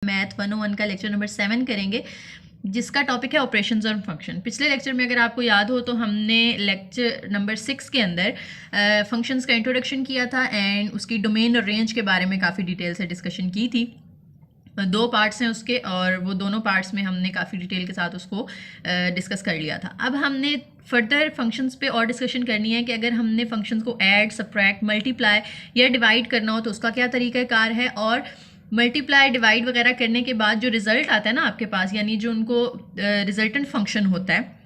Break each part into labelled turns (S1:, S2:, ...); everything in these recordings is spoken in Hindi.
S1: मैथ 101 का लेक्चर नंबर 7 करेंगे, जिसका टॉपिक है ऑपरेशंस और फंक्शन। पिछले लेक्चर में अगर आपको याद हो तो हमने लेक्चर नंबर 6 के अंदर फंक्शंस का इंट्रोडक्शन किया था एंड उसकी डोमेन और रेंज के बारे में काफ़ी डिटेल से डिस्कशन की थी। 2 पार्ट्स हैं उसके और वो दोनों पार्ट्स में हमने काफ़ी डिटेल के साथ उसको डिस्कस कर लिया था। अब हमने फर्दर फंक्शंस पे और डिस्कशन करनी है कि अगर हमने फंक्शंस को ऐड, सबट्रैक्ट, मल्टीप्लाई या डिवाइड करना हो तो उसका क्या तरीक़ाकार है, और मल्टीप्लाई, डिवाइड वगैरह करने के बाद जो रिज़ल्ट आता है ना आपके पास, यानी जो उनको रिजल्टेंट फंक्शन होता है,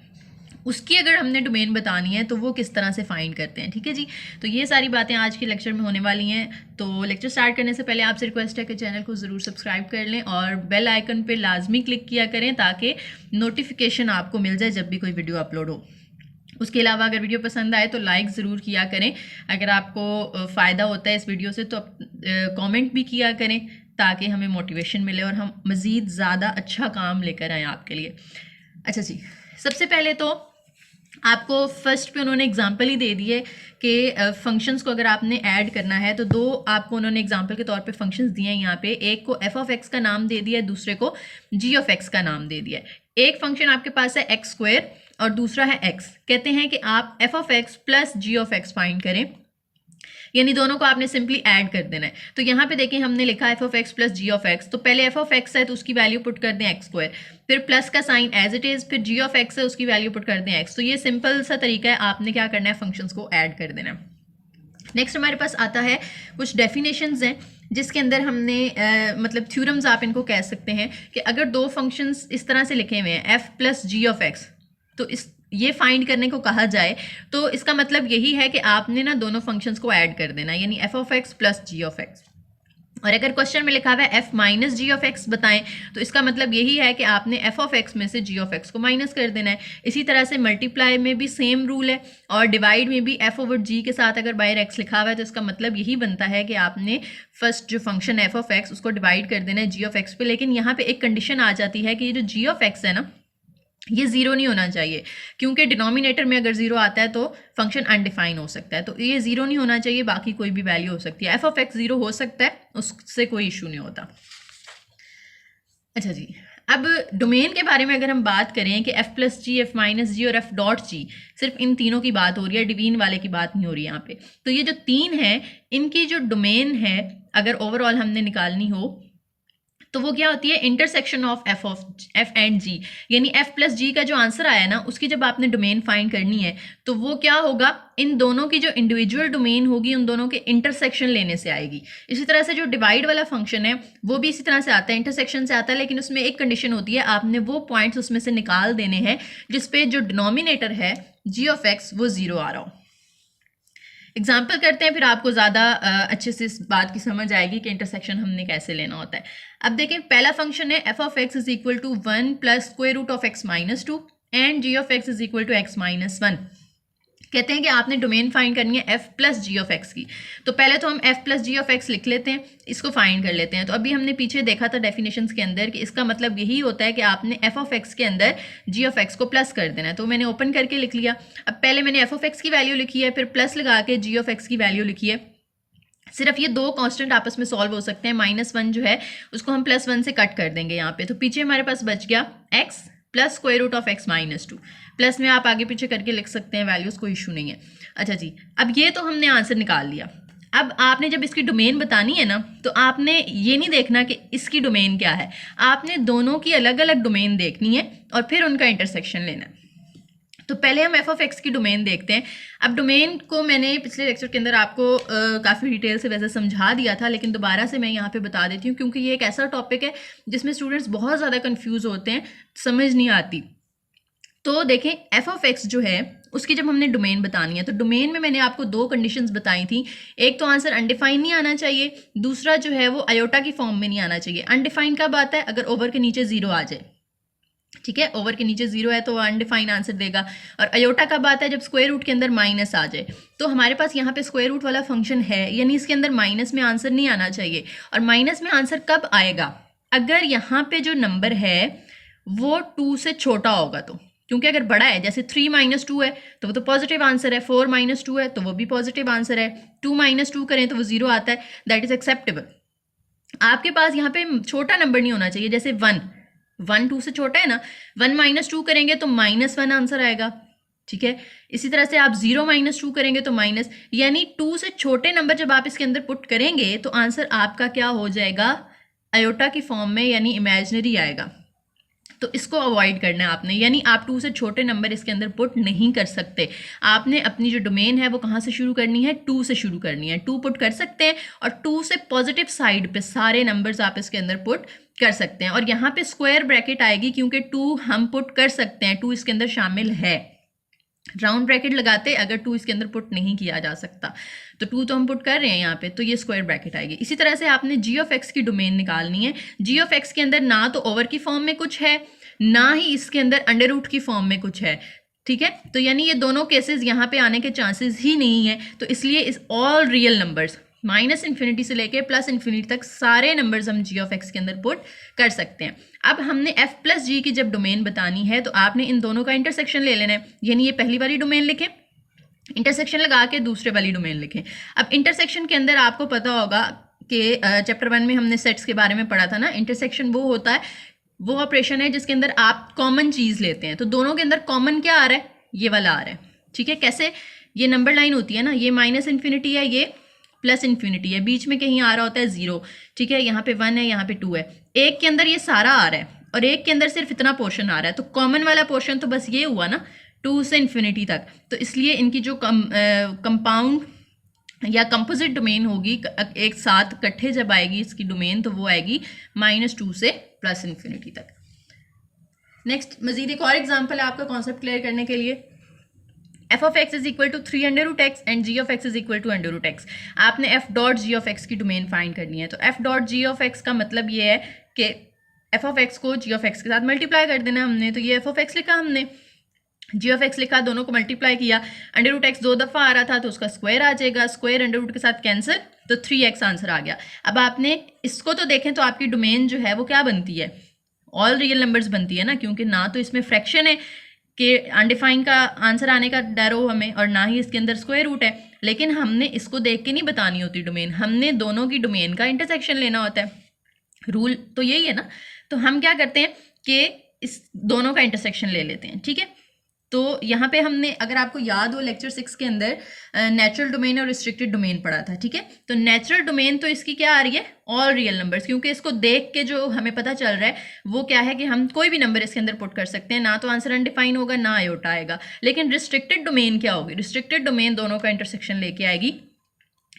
S1: उसकी अगर हमने डोमेन बतानी है तो वो किस तरह से फाइंड करते हैं। ठीक है जी, तो ये सारी बातें आज के लेक्चर में होने वाली हैं। तो लेक्चर स्टार्ट करने से पहले आपसे रिक्वेस्ट है कि चैनल को ज़रूर सब्सक्राइब कर लें और बेल आइकन पे लाजमी क्लिक किया करें ताकि नोटिफिकेशन आपको मिल जाए जब भी कोई वीडियो अपलोड हो। उसके अलावा अगर वीडियो पसंद आए तो लाइक ज़रूर किया करें। अगर आपको फ़ायदा होता है इस वीडियो से तो कमेंट भी किया करें ताकि हमें मोटिवेशन मिले और हम मज़ीद ज़्यादा अच्छा काम लेकर आएँ आपके लिए। अच्छा जी, सबसे पहले तो आपको फर्स्ट पे उन्होंने एग्जांपल ही दे दिए कि फंक्शंस को अगर आपने ऐड करना है तो 2 आपको उन्होंने एग्जांपल के तौर पे फंक्शंस दिए हैं यहाँ पे। एक को f ऑफ x का नाम दे दिया है, दूसरे को g ऑफ x का नाम दे दिया है। एक फंक्शन आपके पास है x स्क्वायर और दूसरा है x। कहते हैं कि आप f of x plus g of x find करें, यानी दोनों को आपने सिंपली ऐड कर देना है। तो यहाँ पे देखें हमने लिखा f of x plus g of x, तो पहले f ऑफ x है तो उसकी वैल्यू पुट कर दें x स्क्वायर, फिर प्लस का साइन एज इट इज़, फिर g ऑफ x है उसकी वैल्यू पुट कर दें x। तो ये सिंपल सा तरीका है, आपने क्या करना है, फंक्शंस को ऐड कर देना है। नेक्स्ट हमारे पास आता है कुछ डेफिनेशंस हैं जिसके अंदर हमने मतलब थ्योरम्स आप इनको कह सकते हैं कि अगर 2 फंक्शंस इस तरह से लिखे हुए हैं f plus g of x, तो ये फाइंड करने को कहा जाए तो इसका मतलब यही है कि आपने ना दोनों फंक्शंस को ऐड कर देना, यानी f of x plus g of x। और अगर क्वेश्चन में लिखा हुआ है f minus g of x बताएं तो इसका मतलब यही है कि आपने f ऑफ x में से g ऑफ x को माइनस कर देना है। इसी तरह से मल्टीप्लाई में भी सेम रूल है और डिवाइड में भी f ओवर g के साथ अगर बाय x लिखा हुआ है तो इसका मतलब यही बनता है कि आपने फर्स्ट जो फंक्शन f ऑफ x उसको डिवाइड कर देना है g ऑफ x पे। लेकिन यहाँ पे एक कंडीशन आ जाती है कि ये जो g ऑफ x है ना, ये 0 नहीं होना चाहिए, क्योंकि डिनोमिनेटर में अगर 0 आता है तो फंक्शन अनडिफाइन हो सकता है। तो ये 0 नहीं होना चाहिए, बाकी कोई भी वैल्यू हो सकती है। f ऑफ x 0 हो सकता है, उससे कोई इशू नहीं होता। अच्छा जी, अब डोमेन के बारे में अगर हम बात करें कि f प्लस जी, f माइनस जी और f डॉट जी, सिर्फ इन तीनों की बात हो रही है, डिवीन वाले की बात नहीं हो रही यहाँ पे। तो ये जो 3 हैं इनकी जो डोमेन है अगर ओवरऑल हमने निकालनी हो तो वो क्या होती है, intersection of f and g, यानी f प्लस जी का जो आंसर आया ना उसकी जब आपने डोमेन फाइंड करनी है तो वो क्या होगा, इन दोनों की जो इंडिविजुअल डोमेन होगी उन दोनों के इंटरसेक्शन लेने से आएगी। इसी तरह से जो डिवाइड वाला फंक्शन है वो भी इसी तरह से आता है, इंटरसेक्शन से आता है, लेकिन उसमें एक कंडीशन होती है, आपने वो पॉइंट्स उसमें से निकाल देने हैं जिसपे जो डिनोमिनेटर है g ऑफ x वो 0 आ रहा हो। एग्जाम्पल करते हैं, फिर आपको ज़्यादा अच्छे से इस बात की समझ आएगी कि इंटरसेक्शन हमने कैसे लेना होता है। अब देखें, पहला फंक्शन है f of x is equal to 1 plus square root of x minus 2 and g of x is equal to x minus 1। कहते हैं कि आपने डोमेन फाइंड करनी है f plus g of x की। तो पहले तो हम f plus g of x लिख लेते हैं, इसको फाइंड कर लेते हैं। तो अभी हमने पीछे देखा था डेफिनेशंस के अंदर कि इसका मतलब यही होता है कि आपने f ऑफ एक्स के अंदर g ऑफ एक्स को प्लस कर देना है। तो मैंने ओपन करके लिख लिया। अब पहले मैंने f ऑफ एक्स की वैल्यू लिखी है, फिर प्लस लगा के g ऑफ एक्स की वैल्यू लिखी है। सिर्फ ये 2 कांस्टेंट आपस में सॉल्व हो सकते हैं। -1 जो है उसको हम +1 से कट कर देंगे यहाँ पे, तो पीछे हमारे पास बच गया x plus square root of x minus 2। Plus में आप आगे पीछे करके लिख सकते हैं वैल्यूज़, कोई इशू नहीं है। अच्छा जी, अब ये तो हमने आंसर निकाल लिया। अब आपने जब इसकी डोमेन बतानी है ना तो आपने ये नहीं देखना कि इसकी डोमेन क्या है, आपने दोनों की अलग अलग डोमेन देखनी है और फिर उनका इंटरसेक्शन लेना है। तो पहले हम f ऑफ x की डोमेन देखते हैं। अब डोमेन को मैंने पिछले लेक्चर के अंदर आपको काफ़ी डिटेल से वैसे समझा दिया था, लेकिन दोबारा से मैं यहाँ पे बता देती हूँ क्योंकि ये एक ऐसा टॉपिक है जिसमें स्टूडेंट्स बहुत ज़्यादा कंफ्यूज होते हैं, समझ नहीं आती। तो देखें, f ऑफ x जो है उसकी जब हमने डोमेन बतानी है तो डोमेन में मैंने आपको 2 कंडीशंस बताई थी। एक तो आंसर अनडिफाइन नहीं आना चाहिए, दूसरा जो है वो आयोटा की फॉर्म में नहीं आना चाहिए। अनडिफाइन कब आता है, अगर ओवर के नीचे 0 आ जाए। ठीक है, ओवर के नीचे 0 है तो अनडिफाइन आंसर देगा। और अयोटा कब आता है, जब स्क्वायर रूट के अंदर माइनस आ जाए। तो हमारे पास यहाँ पे स्क्वायर रूट वाला फंक्शन है, यानी इसके अंदर माइनस में आंसर नहीं आना चाहिए। और माइनस में आंसर कब आएगा, अगर यहाँ पे जो नंबर है वो 2 से छोटा होगा तो, क्योंकि अगर बड़ा है जैसे 3 - 2 है तो वो तो पॉजिटिव आंसर है, 4 - 2 है तो वो भी पॉजिटिव आंसर है, 2 - 2 करें तो वो 0 आता है, दैट इज एक्सेप्टेबल। आपके पास यहाँ पे छोटा नंबर नहीं होना चाहिए, जैसे 1 2 से छोटा है ना, 1 माइनस 2 करेंगे तो -1 आंसर आएगा, ठीक है। इसी तरह से आप 0 माइनस 2 करेंगे तो माइनस, यानी 2 से छोटे नंबर जब आप इसके अंदर पुट करेंगे तो आंसर आपका क्या हो जाएगा, आयोटा की फॉर्म में, यानी इमेजिनरी आएगा। तो इसको अवॉइड करना है आपने, यानी आप 2 से छोटे नंबर इसके अंदर पुट नहीं कर सकते। आपने अपनी जो डोमेन है वो कहाँ से शुरू करनी है, 2 से शुरू करनी है। 2 पुट कर सकते हैं और 2 से पॉजिटिव साइड पे सारे नंबर्स आप इसके अंदर पुट कर सकते हैं। और यहाँ पे स्क्वायर ब्रैकेट आएगी क्योंकि 2 हम पुट कर सकते हैं, 2 इसके अंदर शामिल है। राउंड ब्रैकेट लगाते अगर 2 इसके अंदर पुट नहीं किया जा सकता, तो 2 तो हम पुट कर रहे हैं यहाँ पे, तो ये स्क्वायर ब्रैकेट आएगी। इसी तरह से आपने जी ऑफ एक्स की डोमेन निकालनी है। जी ऑफ एक्स के अंदर ना तो ओवर की फॉर्म में कुछ है, ना ही इसके अंदर अंडर रूट की फॉर्म में कुछ है, ठीक है। तो यानी ये दोनों केसेस यहाँ पे आने के चांसेस ही नहीं है। तो इसलिए इस ऑल रियल नंबर्स -∞ से लेके +∞ तक सारे नंबर्स हम जी ऑफ एक्स के अंदर पुट कर सकते हैं। अब हमने f प्लस जी की जब डोमेन बतानी है तो आपने इन दोनों का इंटरसेक्शन ले लेना है, यानी ये पहली वाली डोमेन लिखें, इंटरसेक्शन लगा के दूसरे वाली डोमेन लिखें। अब इंटरसेक्शन के अंदर आपको पता होगा कि चैप्टर 1 में हमने सेट्स के बारे में पढ़ा था ना। इंटरसेक्शन वो होता है, वो ऑपरेशन है जिसके अंदर आप कॉमन चीज़ लेते हैं। तो दोनों के अंदर कॉमन क्या आ रहा है, ये वाला आ रहा है, ठीक है। कैसे, ये नंबर लाइन होती है ना, ये -∞ है, ये +∞ है, बीच में कहीं आ रहा होता है 0, ठीक है। यहाँ पे 1 है, यहाँ पे 2 है, एक के अंदर ये सारा आ रहा है और एक के अंदर सिर्फ इतना पोर्शन आ रहा है। तो कॉमन वाला पोर्शन तो बस ये हुआ ना, 2 से ∞ तक। तो इसलिए इनकी जो कंपाउंड या कंपोजिट डोमेन होगी, एक साथ इकट्ठे जब आएगी इसकी डोमेन, तो वो आएगी -2 से +∞ तक। नेक्स्ट मजीद एक और एग्जांपल है आपका कॉन्सेप्ट क्लियर करने के लिए। f of x is equal to 3√x and g of x is equal to √x। आपने f dot g of x की डोमेन फाइंड करनी है। तो f dot g of x का मतलब ये है कि f of x को g of x के साथ मल्टीप्लाई कर देना हमने। तो ये f of x लिखा हमने, g of x लिखा, दोनों को मल्टीप्लाई किया। √x 2 दफ़ा आ रहा था तो उसका स्क्वायर आ जाएगा, स्क्वायर अंडर रूट के साथ कैंसिल, तो 3x आंसर आ गया। अब आपने इसको तो देखें तो आपकी डोमेन जो है वो क्या बनती है, ऑल रियल नंबर्स बनती है ना, क्योंकि ना तो इसमें फ्रैक्शन है कि अनडिफाइन का आंसर आने का डर हो हमें, और ना ही इसके अंदर स्क्वायर रूट है। लेकिन हमने इसको देख के नहीं बतानी होती डोमेन, हमने दोनों की डोमेन का इंटरसेक्शन लेना होता है। रूल तो यही है ना। तो हम क्या करते हैं कि इस दोनों का इंटरसेक्शन ले लेते हैं, ठीक है। तो यहाँ पे हमने, अगर आपको याद हो, लेक्चर 6 के अंदर नेचुरल डोमेन और रिस्ट्रिक्टेड डोमेन पढ़ा था, ठीक है। तो नेचुरल डोमेन तो इसकी क्या आ रही है, ऑल रियल नंबर्स, क्योंकि इसको देख के जो हमें पता चल रहा है वो क्या है कि हम कोई भी नंबर इसके अंदर पुट कर सकते हैं, ना तो आंसर अनडिफाइन होगा ना आयोटा आएगा। लेकिन रिस्ट्रिक्टेड डोमेन क्या होगी, रिस्ट्रिक्टेड डोमेन दोनों का इंटरसेक्शन लेके आएगी।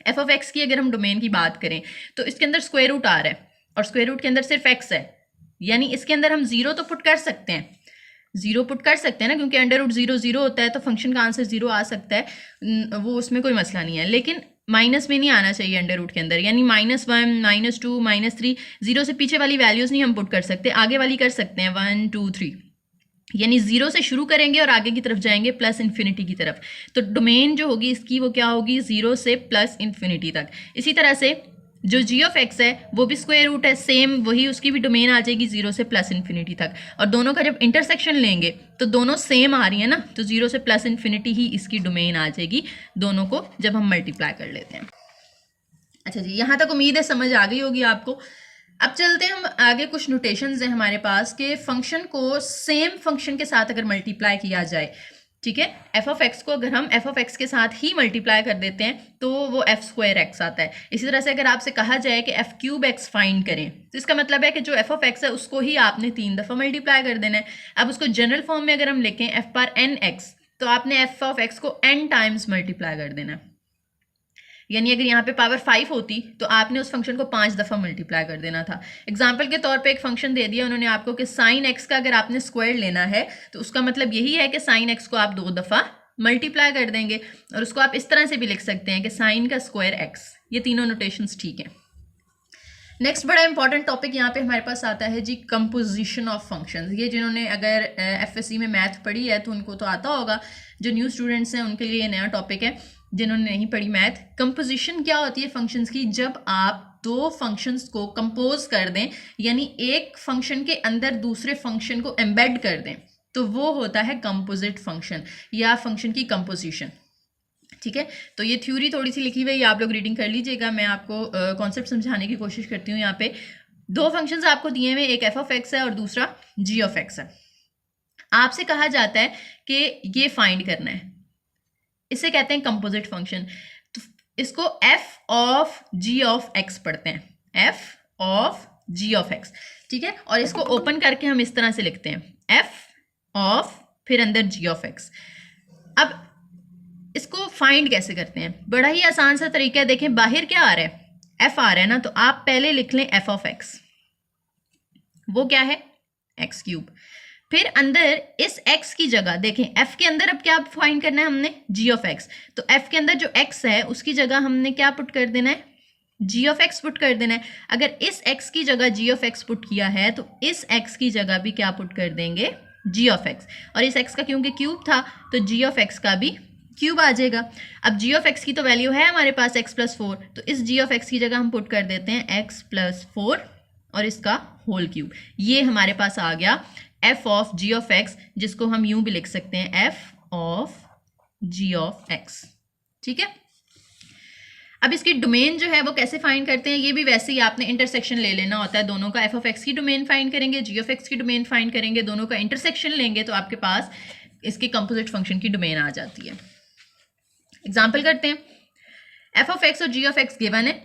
S1: f ऑफ x की अगर हम डोमेन की बात करें तो इसके अंदर स्क्वायर रूट आ रहा है और स्क्वायर रूट के अंदर सिर्फ x है, यानी इसके अंदर हम 0 तो पुट कर सकते हैं, 0 पुट कर सकते हैं ना, क्योंकि √0 0 होता है तो फंक्शन का आंसर 0 आ सकता है, वो उसमें कोई मसला नहीं है। लेकिन माइनस में नहीं आना चाहिए अंडर रूट के अंदर, यानी -1 -2 -3, 0 से पीछे वाली वैल्यूज़ नहीं हम पुट कर सकते, आगे वाली कर सकते हैं 1 2 3, यानी 0 से शुरू करेंगे और आगे की तरफ जाएंगे +∞ की तरफ। तो डोमेन जो होगी इसकी वो क्या होगी, 0 से +∞ तक। इसी तरह से जो g ऑफ x है वो भी स्क्वायर रूट है, सेम वही उसकी भी डोमेन आ जाएगी 0 से +∞ तक। और दोनों का जब इंटरसेक्शन लेंगे तो दोनों सेम आ रही है ना, तो 0 से +∞ ही इसकी डोमेन आ जाएगी, दोनों को जब हम मल्टीप्लाई कर लेते हैं। अच्छा जी, यहाँ तक उम्मीद है समझ आ गई होगी आपको। अब चलते हैं हम आगे, कुछ नोटेशंस हैं हमारे पास कि फंक्शन को सेम फंक्शन के साथ अगर मल्टीप्लाई किया जाए, ठीक है, f ऑफ x को अगर हम f ऑफ x के साथ ही मल्टीप्लाई कर देते हैं तो वो f²x आता है। इसी तरह से अगर आपसे कहा जाए कि f³ फाइंड करें तो इसका मतलब है कि जो f ऑफ x है उसको ही आपने 3 दफ़ा मल्टीप्लाई कर देना है। अब उसको जनरल फॉर्म में अगर हम लिखें f/n(x) तो आपने f ऑफ x को n टाइम्स मल्टीप्लाई कर देना है, यानी अगर यहाँ पे पावर 5 होती तो आपने उस फंक्शन को 5 दफ़ा मल्टीप्लाई कर देना था। एग्जाम्पल के तौर पे एक फंक्शन दे दिया उन्होंने आपको कि sin x का अगर आपने स्क्वायर लेना है तो उसका मतलब यही है कि sin x को आप 2 दफ़ा मल्टीप्लाई कर देंगे, और उसको आप इस तरह से भी लिख सकते हैं कि sin का स्क्वायर x। ये तीनों नोटेशंस ठीक हैं। नेक्स्ट बड़ा इंपॉर्टेंट टॉपिक यहाँ पे हमारे पास आता है जी, कंपोजिशन ऑफ फंक्शंस। ये जिन्होंने अगर FSC में मैथ पढ़ी है तो उनको तो आता होगा, जो न्यू स्टूडेंट्स हैं उनके लिए ये नया टॉपिक है, जिन्होंने नहीं पढ़ी मैथ। कंपोजिशन क्या होती है फंक्शंस की, जब आप 2 फंक्शंस को कंपोज कर दें, यानी एक फंक्शन के अंदर दूसरे फंक्शन को एम्बेड कर दें, तो वो होता है कंपोजिट फंक्शन या फंक्शन की कंपोजिशन। ठीक है, तो ये थ्योरी थोड़ी सी लिखी हुई है, आप लोग रीडिंग कर लीजिएगा। मैं आपको कॉन्सेप्ट समझाने की कोशिश करती हूँ। यहाँ पे दो फंक्शंस आपको दिए हुए, एक एफ ऑफ एक्स है और दूसरा जी ऑफ एक्स है। आपसे कहा जाता है कि ये फाइंड करना है, इसे कहते हैं कंपोजिट फंक्शन। तो इसको f of g of x पढ़ते हैं, f of g of x, ठीक है। और इसको ओपन करके हम इस तरह से लिखते हैं एफ ऑफ फिर अंदर जी ऑफ एक्स। अब इसको फाइंड कैसे करते हैं, बड़ा ही आसान सा तरीका है। देखें बाहर क्या आ रहा है, एफ आ रहा है ना, तो आप पहले लिख लें एफ ऑफ एक्स, वो क्या है एक्स क्यूब। फिर अंदर इस x की जगह देखें, f के अंदर अब क्या फाइंड करना है हमने, g ऑफ x। तो f के अंदर जो x है उसकी जगह हमने क्या पुट कर देना है, g ऑफ x पुट कर देना है। अगर इस x की जगह g ऑफ x पुट किया है तो इस x की जगह भी क्या पुट कर देंगे, g ऑफ x। और इस x का क्योंकि क्यूब था तो g ऑफ x का भी क्यूब आ जाएगा। अब g ऑफ x की तो वैल्यू है हमारे पास x+4, तो इस g ऑफ x की जगह हम पुट कर देते हैं x+4 और इसका होल क्यूब। ये हमारे पास आ गया f of g of x, जिसको हम यूं भी लिख सकते हैं f of g of x, ठीक है। अब इसकी डोमेन जो है वो कैसे फाइंड करते हैं, ये भी वैसे ही आपने इंटरसेक्शन ले लेना होता है दोनों का। f ऑफ x की डोमेन फाइंड करेंगे, g ऑफ x की डोमेन फाइंड करेंगे, दोनों का इंटरसेक्शन लेंगे तो आपके पास इसके कंपोजिट फंक्शन की डोमेन आ जाती है। एग्जाम्पल करते हैं, f ऑफ x और g ऑफ x गिवन है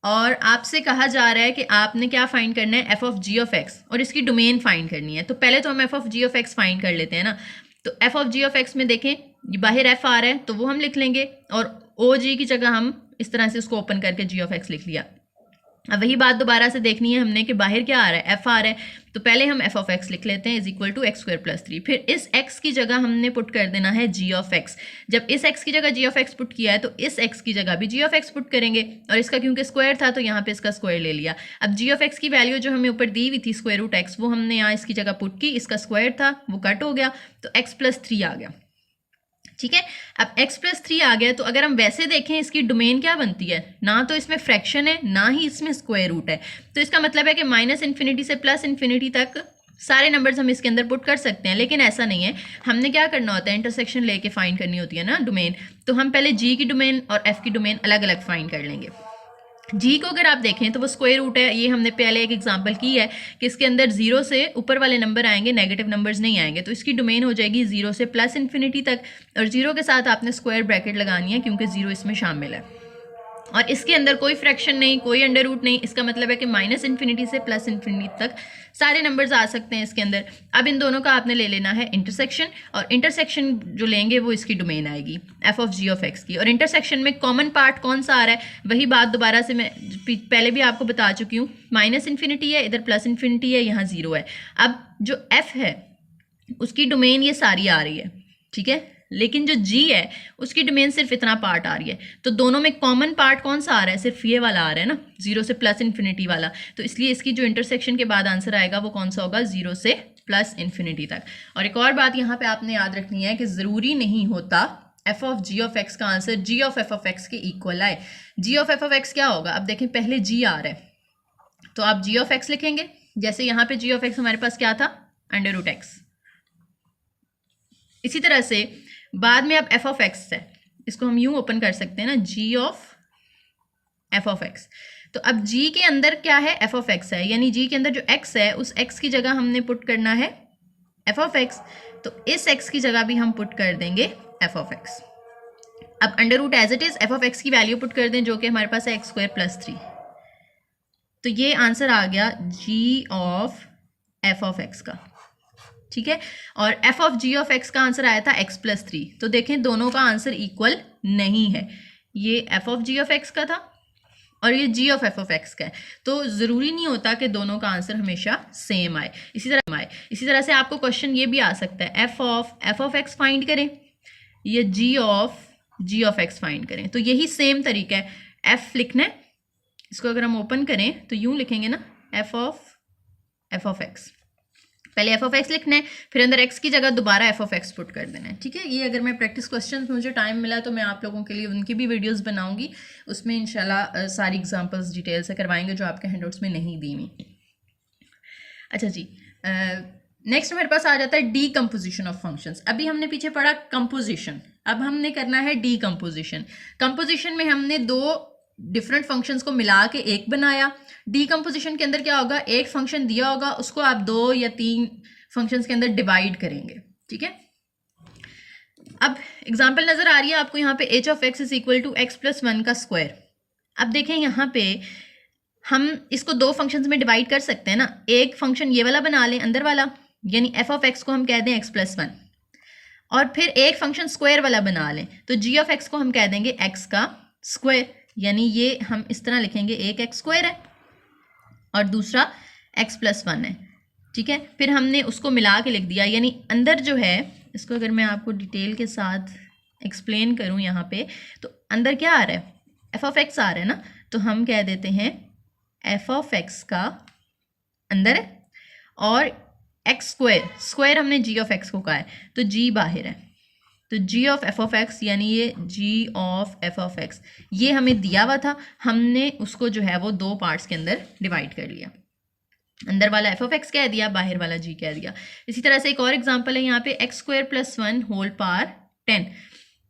S1: और आपसे कहा जा रहा है कि आपने क्या फाइंड करना है, f of g of x, और इसकी डोमेन फाइंड करनी है। तो पहले तो हम f of g of x find कर लेते हैं ना। तो f of g of x में देखें बाहर एफ आ रहा है तो वो हम लिख लेंगे, और ओ जी की जगह हम इस तरह से उसको ओपन करके जी ऑफ एक्स लिख लिया। अब वही बात दोबारा से देखनी है हमने कि बाहर क्या आ रहा है, एफ आ रहा है, तो पहले हम एफ ऑफ एक्स लिख लेते हैं इज इक्वल टू x²+3। फिर इस x की जगह हमने पुट कर देना है g ऑफ x। जब इस x की जगह g ऑफ x पुट किया है तो इस x की जगह भी g ऑफ x पुट करेंगे, और इसका क्योंकि स्क्वायर था तो यहाँ पे इसका स्क्वायर ले लिया। अब g ऑफ x की वैल्यू जो हमें ऊपर दी हुई थी √x, वो हमने यहाँ इसकी जगह पुट की, इसका स्क्वायर था वो कट हो गया तो x+3 आ गया, ठीक है। अब x+3 आ गया, तो अगर हम वैसे देखें इसकी डोमेन क्या बनती है, ना तो इसमें फ्रैक्शन है ना ही इसमें स्क्वायर रूट है, तो इसका मतलब है कि -∞ से +∞ तक सारे नंबर्स हम इसके अंदर पुट कर सकते हैं। लेकिन ऐसा नहीं है, हमने क्या करना होता है, इंटरसेक्शन लेके फाइंड करनी होती है ना डोमेन। तो हम पहले g की डोमेन और f की डोमेन अलग अलग फाइंड कर लेंगे। जी को अगर आप देखें तो वो स्क्वायर रूट है, ये हमने पहले एक एग्जांपल की है कि इसके अंदर 0 से ऊपर वाले नंबर आएंगे, नेगेटिव नंबर्स नहीं आएंगे, तो इसकी डोमेन हो जाएगी 0 से +∞ तक, और 0 के साथ आपने स्क्वायर ब्रैकेट लगानी है क्योंकि 0 इसमें शामिल है। और इसके अंदर कोई फ्रैक्शन नहीं, कोई अंडर रूट नहीं, इसका मतलब है कि -∞ से +∞ तक सारे नंबर्स आ सकते हैं इसके अंदर। अब इन दोनों का आपने ले लेना है इंटरसेक्शन, और इंटरसेक्शन जो लेंगे वो इसकी डोमेन आएगी f of g of x की। और इंटरसेक्शन में कॉमन पार्ट कौन सा आ रहा है, वही बात दोबारा से मैं पहले भी आपको बता चुकी हूँ, -∞ है, इधर +∞ है, यहाँ 0 है। अब जो f है उसकी डोमेन ये सारी आ रही है, ठीक है, लेकिन जो g है उसकी डोमेन सिर्फ इतना पार्ट आ रही है। तो दोनों में कॉमन पार्ट कौन सा आ रहा है, सिर्फ ये वाला आ रहा है ना, 0 से +∞ वाला। तो इसलिए इसकी जो इंटरसेक्शन के बाद आंसर आएगा वो कौन सा होगा, 0 से +∞ तक। और एक और बात यहाँ पे आपने याद रखनी है कि ज़रूरी नहीं होता f of g of x का answer g of f of x के इक्वल आए। g of f of x क्या होगा, अब देखें पहले g आ रहा है तो आप g ऑफ x लिखेंगे, जैसे यहाँ पे g ऑफ x हमारे पास क्या था, √x। इसी तरह से बाद में अब f ऑफ x है, इसको हम यूं ओपन कर सकते हैं ना, g of f of x। तो अब g के अंदर क्या है, f ऑफ x है, यानी g के अंदर जो x है उस x की जगह हमने पुट करना है f ऑफ x, तो इस x की जगह भी हम पुट कर देंगे f ऑफ x। अब under root as it is f of x की वैल्यू पुट कर दें जो कि हमारे पास है x²+3, तो ये आंसर आ गया g of f of x का, ठीक है। और f of g of x का आंसर आया था x+3, तो देखें दोनों का आंसर इक्वल नहीं है, ये f of g of x का था और ये g of f of x का है। तो ज़रूरी नहीं होता कि दोनों का आंसर हमेशा सेम आए। इसी तरह से आपको क्वेश्चन ये भी आ सकता है, f ऑफ x फाइंड करें या g ऑफ x फाइंड करें। तो यही सेम तरीका है, f लिखना है, इसको अगर हम ओपन करें तो यूं लिखेंगे ना, f ऑफ x, पहले f ऑफ x लिखना है, फिर अंदर x की जगह दोबारा f ऑफ x पुट कर देना है, ठीक है। ये अगर मैं प्रैक्टिस क्वेश्चन मुझे टाइम मिला तो मैं आप लोगों के लिए उनकी भी वीडियोस बनाऊंगी, उसमें इंशाल्लाह सारी एग्जांपल्स डिटेल से करवाएंगे जो आपके हैंडआउट्स में नहीं दी हुई। अच्छा जी, नेक्स्ट हमारे पास आ जाता है डीकम्पोजिशन ऑफ फंक्शंस। अभी हमने पीछे पढ़ा कंपोजिशन, अब हमने करना है डीकम्पोजिशन। कंपोजिशन में हमने दो डिफरेंट फंक्शंस को मिला के एक बनाया। डीकम्पोजिशन के अंदर क्या होगा, एक फंक्शन दिया होगा, उसको आप 2 या 3 फंक्शंस के अंदर डिवाइड करेंगे। ठीक है, अब एग्जाम्पल नजर आ रही है आपको यहाँ पे h of x is equal to x plus 1 का स्क्वायर। अब देखें यहाँ पे हम इसको 2 फंक्शंस में डिवाइड कर सकते हैं ना। एक फंक्शन ये वाला बना लें अंदर वाला, यानी एफ ऑफ एक्स को हम कह दें एक्स प्लस 1, और फिर एक फंक्शन स्क्वायर वाला बना लें तो जी ऑफ एक्स को हम कह देंगे एक्स का स्क्वायर, यानी ये हम इस तरह लिखेंगे, एक एक्स स्क्वायर है और दूसरा एक्स प्लस 1 है। ठीक है, फिर हमने उसको मिला के लिख दिया, यानी अंदर जो है, इसको अगर मैं आपको डिटेल के साथ एक्सप्लेन करूं यहाँ पे, तो अंदर क्या आ रहा है, एफ ऑफ एक्स आ रहा है ना, तो हम कह देते हैं एफ ऑफ एक्स का अंदर है और एक्स स्क्वायर, स्क्वायर हमने जी ऑफ एक्स को कहा है तो जी बाहर है, तो जी ऑफ एफ ऑफ एक्स, यानी ये जी ऑफ एफ ऑफ एक्स ये हमें दिया हुआ था, हमने उसको जो है वो 2 पार्ट्स के अंदर डिवाइड कर लिया। अंदर वाला एफ ऑफ एक्स कह दिया, बाहर वाला जी कह दिया। इसी तरह से एक और एग्जांपल है यहाँ पे, x square plus 1 whole power 10।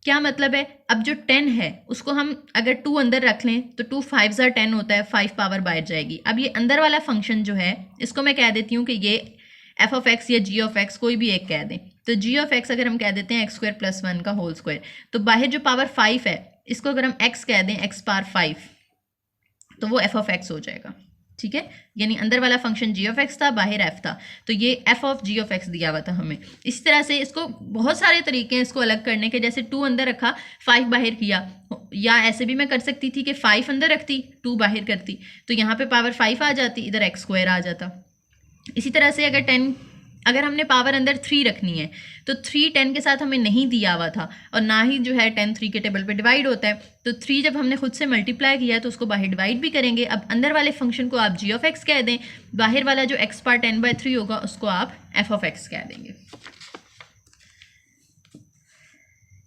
S1: क्या मतलब है, अब जो 10 है उसको हम अगर 2 अंदर रख लें तो 2 5 10 होता है, 5 पावर बाहर जाएगी। अब ये अंदर वाला फंक्शन जो है इसको मैं कह देती हूँ कि ये एफ ऑफ एक्स या जी ऑफ एक्स कोई भी एक कह दें, तो जी ऑफ एक्स अगर हम कह देते हैं एक्स स्क्वायर प्लस 1 का होल स्क्वायर, तो बाहर जो पावर 5 है इसको अगर हम एक्स कह दें एक्स पावर 5 तो वो एफ ऑफ एक्स हो जाएगा। ठीक है, यानी अंदर वाला फंक्शन जी ऑफ एक्स था, बाहर एफ था, तो ये f of g of x दिया हुआ था हमें। इसी तरह से इसको बहुत सारे तरीके हैं इसको अलग करने के, जैसे 2 अंदर रखा 5 बाहर किया, या ऐसे भी मैं कर सकती थी कि 5 अंदर रखती 2 बाहर करती, तो यहाँ पे पावर 5 आ जाती, इधर एक्स स्क्वायर आ जाता। इसी तरह से अगर हमने पावर अंदर 3 रखनी है तो 3 10 के साथ हमें नहीं दिया हुआ था, और ना ही जो है 10 3 के टेबल पे डिवाइड होता है, तो 3 जब हमने खुद से मल्टीप्लाई किया है तो उसको बाहर डिवाइड भी करेंगे। अब अंदर वाले फंक्शन को आप जी ऑफ एक्स कह दें, बाहर वाला जो एक्स पावर 10/3 होगा उसको आप एफ ऑफ एक्स कह देंगे।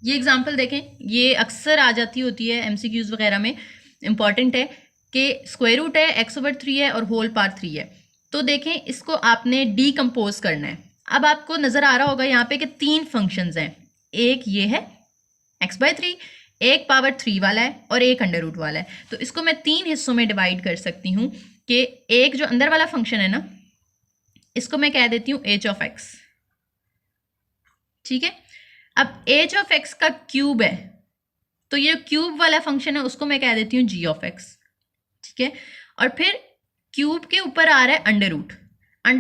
S1: ये एग्जाम्पल देखें, ये अक्सर आ जाती होती है MCQs वगैरह में, इंपॉर्टेंट है कि स्क्वायर रूट है, x/3 है और होल पावर 3 है। तो देखें इसको आपने डीकम्पोज करना है। अब आपको नज़र आ रहा होगा यहाँ पे कि 3 फंक्शंस हैं, एक ये है x/3, एक पावर 3 वाला है और एक अंडर रूट वाला है। तो इसको मैं 3 हिस्सों में डिवाइड कर सकती हूँ कि एक जो अंदर वाला फंक्शन है ना, इसको मैं कह देती हूँ एच ऑफ एक्स। ठीक है, अब एच ऑफ एक्स का क्यूब है तो ये क्यूब वाला फंक्शन है उसको मैं कह देती हूँ जी ऑफ एक्स। ठीक है, और फिर क्यूब के ऊपर आ रहा है अंडर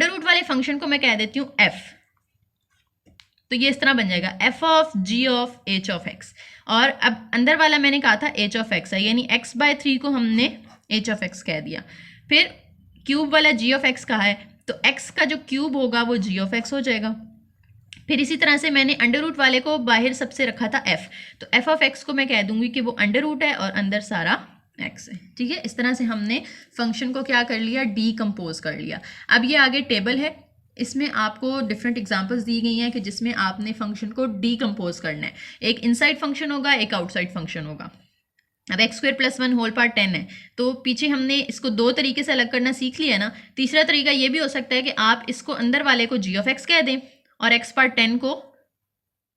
S1: रूट वाले फंक्शन को मैं कह देती हूँ एफ। तो ये इस तरह बन जाएगा f of g of h of x, और अब अंदर वाला मैंने कहा था एच ऑफ एक्स है, यानी x/3 को हमने एच ऑफ एक्स कह दिया। फिर क्यूब वाला जी ऑफ एक्स कहा है तो x का जो क्यूब होगा वो जी ऑफ एक्स हो जाएगा। फिर इसी तरह से मैंने अंडर रूट वाले को बाहर सबसे रखा था f, तो एफ ऑफ एक्स को मैं कह दूंगी कि वो अंडर रूट है और अंदर सारा x है। ठीक है, इस तरह से हमने फंक्शन को क्या कर लिया, डीकम्पोज कर लिया। अब ये आगे टेबल है, इसमें आपको डिफरेंट एग्जांपल्स दी गई हैं कि जिसमें आपने फंक्शन को डीकम्पोज करना है। एक इनसाइड फंक्शन होगा, एक आउटसाइड फंक्शन होगा। अब x square plus 1 whole power 10 है, तो पीछे हमने इसको 2 तरीके से अलग करना सीख लिया ना। तीसरा तरीका ये भी हो सकता है कि आप इसको अंदर वाले को जी ऑफ एक्स कह दें और एक्स पावर 10 को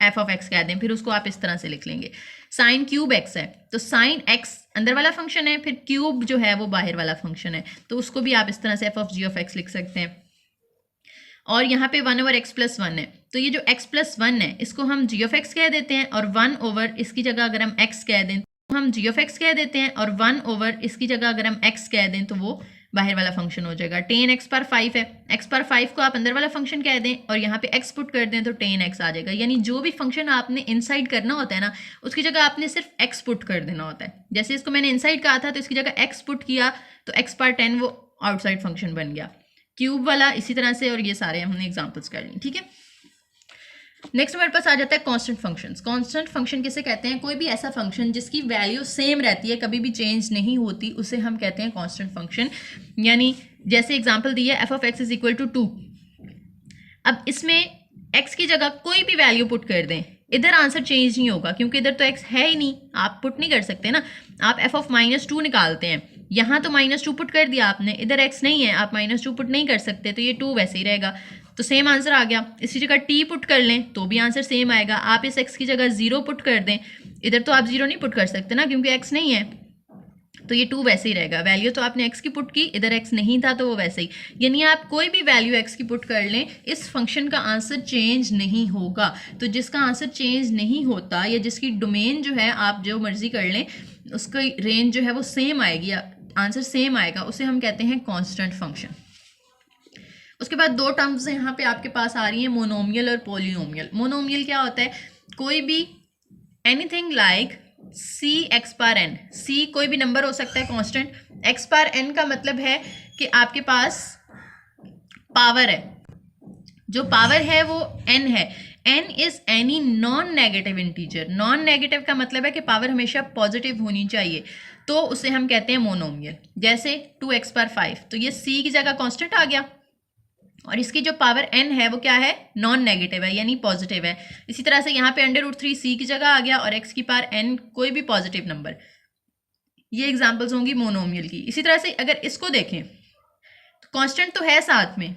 S1: एफ ऑफ एक्स कह दें, फिर उसको आप इस तरह से लिख लेंगे। साइन क्यूब एक्स है तो साइन एक्स अंदर वाला फंक्शन है, फिर क्यूब जो है वो बाहर वाला फंक्शन है, तो उसको भी आप इस तरह से f of g of x लिख सकते हैं। और यहाँ पे 1/x + 1 है, तो ये जो x + 1 है इसको हम जी ऑफ एक्स कह देते हैं, और 1 इसकी जगह अगर हम x कह दें तो हम जी ऑफ एक्स कह देते हैं, और 1 इसकी जगह अगर हम x कह दें तो वो बाहर वाला फंक्शन हो जाएगा। tan x/5 है, x/5 को आप अंदर वाला फंक्शन कह दें और यहाँ पे x पुट कर दें तो tan x आ जाएगा। यानी जो भी फंक्शन आपने इनसाइड करना होता है ना, उसकी जगह आपने सिर्फ x पुट कर देना होता है। जैसे इसको मैंने इनसाइड कहा था तो इसकी जगह x पुट किया तो x/10 वो आउटसाइड फंक्शन बन गया। क्यूब वाला इसी तरह से, और ये सारे हमने एग्जाम्पल्स कर ली। ठीक है, नेक्स्ट हमारे पास आ जाता है कांस्टेंट फंक्शंस। कांस्टेंट फंक्शन किसे कहते हैं, कोई भी ऐसा फंक्शन जिसकी वैल्यू सेम रहती है, कभी भी चेंज नहीं होती, उसे हम कहते हैं कांस्टेंट फंक्शन। यानी जैसे एग्जांपल दी है f(x) = 2। अब इसमें x की जगह कोई भी वैल्यू पुट कर दें, इधर आंसर चेंज नहीं होगा क्योंकि इधर तो x है ही नहीं, आप पुट नहीं कर सकते ना। आप f of -2 निकालते हैं, यहाँ तो -2 पुट कर दिया आपने, इधर x नहीं है, आप -2 पुट नहीं कर सकते, तो ये 2 वैसे ही रहेगा। तो सेम आंसर आ गया। इसी जगह टी पुट कर लें तो भी आंसर सेम आएगा। आप इस एक्स की जगह 0 पुट कर दें, इधर तो आप 0 नहीं पुट कर सकते ना क्योंकि एक्स नहीं है, तो ये 2 वैसे ही रहेगा। वैल्यू तो आपने x की पुट की, इधर x नहीं था तो वो वैसे ही, यानी आप कोई भी वैल्यू x की पुट कर लें, इस फंक्शन का आंसर चेंज नहीं होगा। तो जिसका आंसर चेंज नहीं होता या जिसकी डोमेन जो है आप जो मर्जी कर लें, उसकी रेंज जो है वो सेम आएगी, आंसर सेम आएगा, उसे हम कहते हैं कांस्टेंट फंक्शन। उसके बाद 2 टर्म्स यहाँ पे आपके पास आ रही हैं, मोनोमियल और पॉलिनोमियल। मोनोमियल क्या होता है? कोई भी एनीथिंग लाइक सी एक्स पार एन, सी कोई भी नंबर हो सकता है कांस्टेंट, एक्स पार एन का मतलब है कि आपके पास पावर है, जो पावर है वो एन है। N is any non negative integer. Non negative का मतलब है कि पावर हमेशा पॉजिटिव होनी चाहिए, तो उसे हम कहते हैं मोनोमियल। जैसे 2x पावर 5, तो ये c की जगह कांस्टेंट आ गया और इसकी जो पावर n है वो क्या है? नॉन नेगेटिव है यानी पॉजिटिव है। इसी तरह से यहाँ पे √3 c की जगह आ गया और x की पावर n कोई भी पॉजिटिव नंबर। ये एग्जांपल्स होंगी मोनोमियल की। इसी तरह से अगर इसको देखें तो कांस्टेंट तो है साथ में,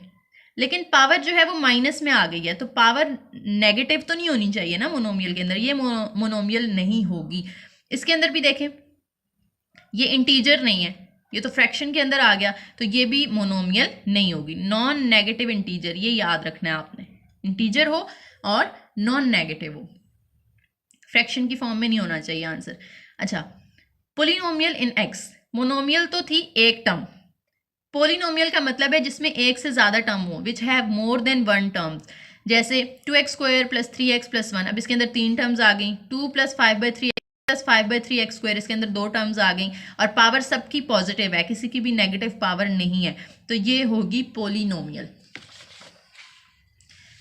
S1: लेकिन पावर जो है वो माइनस में आ गई है, तो पावर नेगेटिव तो नहीं होनी चाहिए ना मोनोमियल के अंदर, ये मोनोमियल नहीं होगी। इसके अंदर भी देखें, ये इंटीजर नहीं है, ये तो फ्रैक्शन के अंदर आ गया, तो ये भी मोनोमियल नहीं होगी। नॉन नेगेटिव इंटीजर, ये याद रखना है आपने, इंटीजर हो और नॉन नेगेटिव हो, फ्रैक्शन की फॉर्म में नहीं होना चाहिए आंसर। अच्छा, पोलिनोमियल इन एक्स, मोनोमियल तो थी एक टर्म, पोलिनोमियल का मतलब है जिसमें एक से ज़्यादा टर्म हो, which have more than 1 term. जैसे 2x² + 3x + 1, अब इसके अंदर 3 टर्म्स आ गई, 2 + 5/3 + 5/3x², इसके अंदर 2 टर्म्स आ गई और पावर सबकी पॉजिटिव है, किसी की भी नेगेटिव पावर नहीं है, तो ये होगी पोलिनोमियल।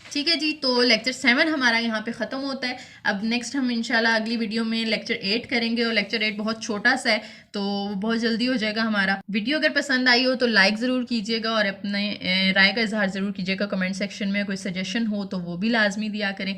S1: ठीक है जी, तो लेक्चर 7 हमारा यहाँ पे ख़त्म होता है। अब नेक्स्ट हम इंशाल्लाह अगली वीडियो में लेक्चर 8 करेंगे और लेक्चर 8 बहुत छोटा सा है तो बहुत जल्दी हो जाएगा हमारा। वीडियो अगर पसंद आई हो तो लाइक ज़रूर कीजिएगा और अपने राय का इजहार ज़रूर कीजिएगा। कमेंट सेक्शन में कोई सजेशन हो तो वो भी लाजमी दिया करें।